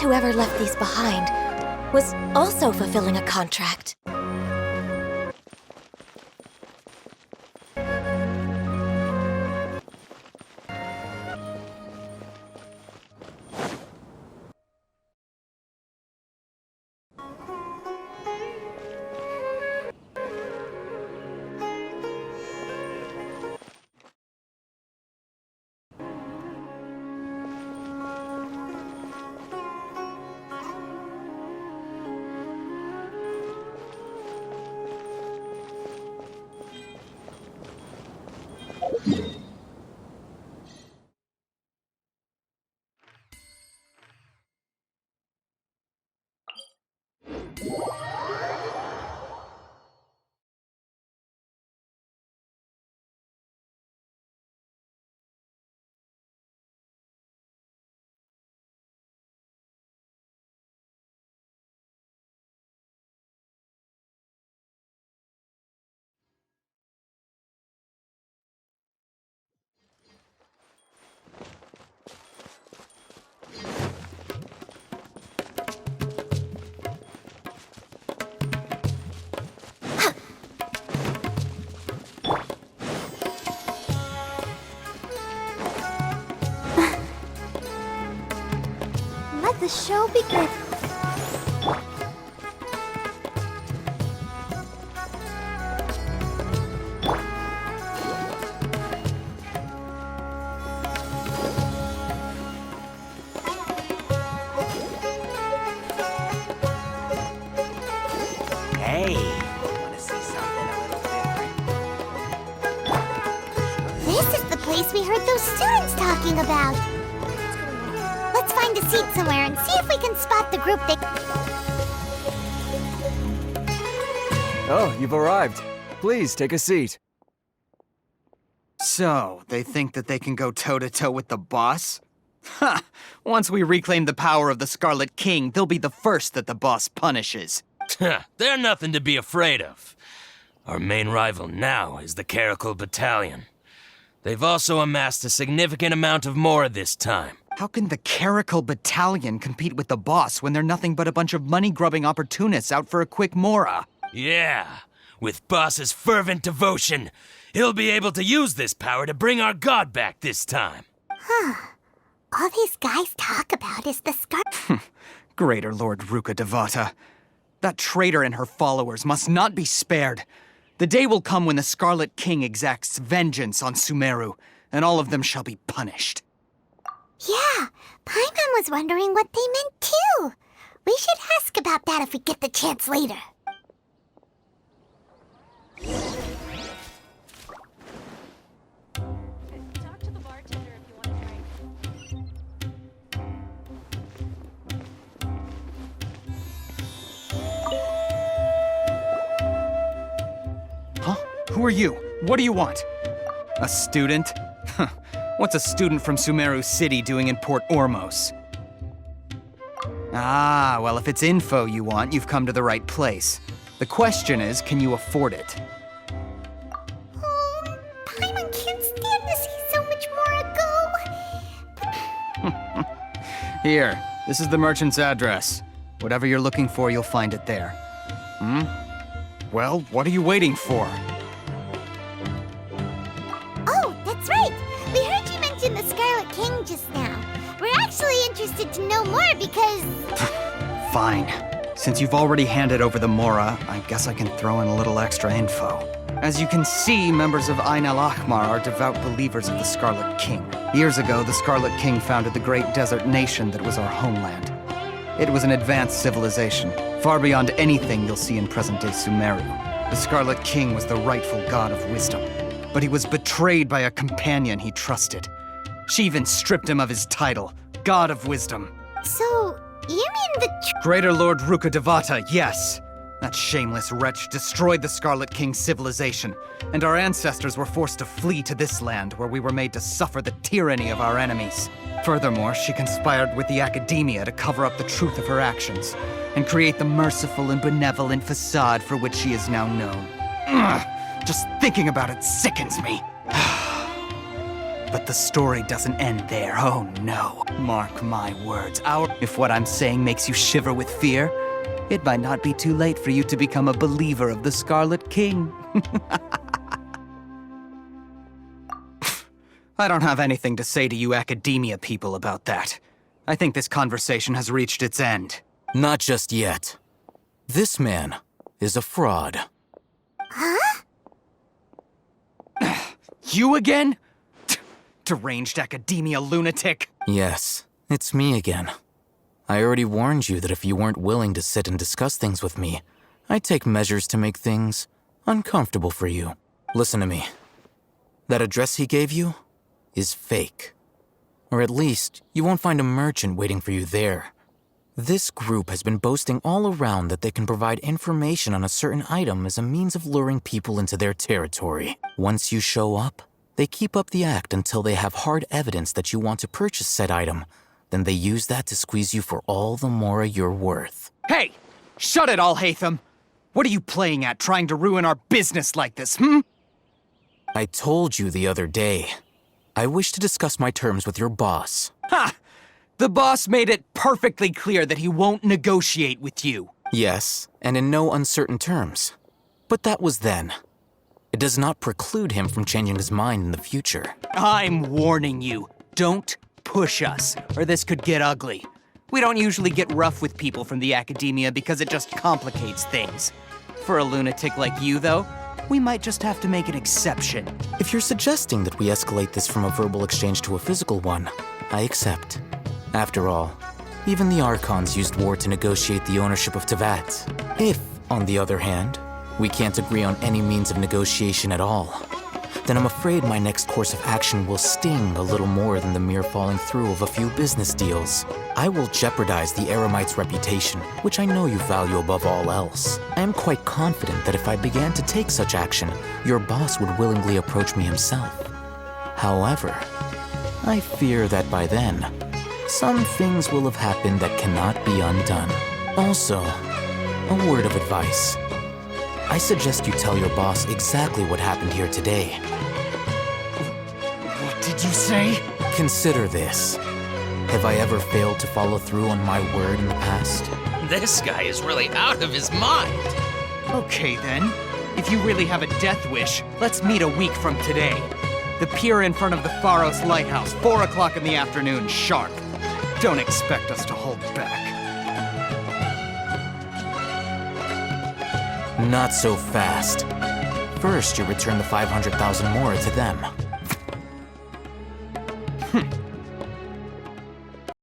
whoever left these behind was also fulfilling a contract. Let the show begin. Hey, wanna see something a little different? This is the place we heard those students talking about. Let's find a seat somewhere and see if we can spot the group that... Oh, you've arrived. Please, take a seat. So, they think that they can go toe-to-toe with the boss? Ha! Once we reclaim the power of the Scarlet King, they'll be the first that the boss punishes. They're nothing to be afraid of. Our main rival now is the Caracal Battalion. They've also amassed a significant amount of Mora this time. How can the Caracal Battalion compete with the boss when they're nothing but a bunch of money-grubbing opportunists out for a quick Mora? Yeah, with Boss's fervent devotion, he'll be able to use this power to bring our god back this time. All these guys talk about is the Greater Lord Ruka Devata. That traitor and her followers must not be spared. The day will come when the Scarlet King exacts vengeance on Sumeru, and all of them shall be punished. Yeah, Paimon was wondering what they meant too. We should ask about that if we get the chance later. Talk to the bartender if you want a drink. Huh? Who are you? What do you want? A student? Huh. What's a student from Sumeru City doing in Port Ormos? Ah, well, if it's info you want, you've come to the right place. The question is, can you afford it? Oh, Paimon can't stand to see so much more go. Here, this is the merchant's address. Whatever you're looking for, you'll find it there. Well, what are you waiting for? Oh, that's right. We heard you mention the Scarlet King just now. We're actually interested to know more because... Fine. Since you've already handed over the Mora, I guess I can throw in a little extra info. As you can see, members of Ain al-Ahmar are devout believers of the Scarlet King. Years ago, the Scarlet King founded the great desert nation that was our homeland. It was an advanced civilization, far beyond anything you'll see in present-day Sumeru. The Scarlet King was the rightful god of wisdom, but he was betrayed by a companion he trusted. She even stripped him of his title, God of Wisdom. So, you mean the Greater Lord Ruka Devata, yes. That shameless wretch destroyed the Scarlet King's civilization, and our ancestors were forced to flee to this land where we were made to suffer the tyranny of our enemies. Furthermore, she conspired with the academia to cover up the truth of her actions, and create the merciful and benevolent facade for which she is now known. Ugh, just thinking about it sickens me. But the story doesn't end there, oh no. Mark my words, if what I'm saying makes you shiver with fear, it might not be too late for you to become a believer of the Scarlet King. I don't have anything to say to you academia people about that. I think this conversation has reached its end. Not just yet. This man is a fraud. You again? Deranged academia lunatic. Yes, it's me again. I already warned you that if you weren't willing to sit and discuss things with me, I'd take measures to make things uncomfortable for you. Listen to me. That address he gave you is fake. Or at least, you won't find a merchant waiting for you there. This group has been boasting all around that they can provide information on a certain item as a means of luring people into their territory. Once you show up, they keep up the act until they have hard evidence that you want to purchase said item. Then they use that to squeeze you for all the mora you're worth. Hey! Shut it all, Hatham! What are you playing at, trying to ruin our business like this, I told you the other day. I wish to discuss my terms with your boss. Ha! The boss made it perfectly clear that he won't negotiate with you. Yes, and in no uncertain terms. But that was then. It does not preclude him from changing his mind in the future. I'm warning you. Don't push us, or this could get ugly. We don't usually get rough with people from the academia because it just complicates things. For a lunatic like you, though, we might just have to make an exception. If you're suggesting that we escalate this from a verbal exchange to a physical one, I accept. After all, even the Archons used war to negotiate the ownership of Teyvat. If, on the other hand, we can't agree on any means of negotiation at all, then I'm afraid my next course of action will sting a little more than the mere falling through of a few business deals. I will jeopardize the Eremite's reputation, which I know you value above all else. I am quite confident that if I began to take such action, your boss would willingly approach me himself. However, I fear that by then, some things will have happened that cannot be undone. Also, a word of advice. I suggest you tell your boss exactly what happened here today. What did you say? Consider this. Have I ever failed to follow through on my word in the past? This guy is really out of his mind. Okay then. If you really have a death wish, let's meet a week from today. The pier in front of the Pharos Lighthouse, 4 o'clock in the afternoon, sharp. Don't expect us to hold back. Not so fast. First, you return the 500,000 mora to them.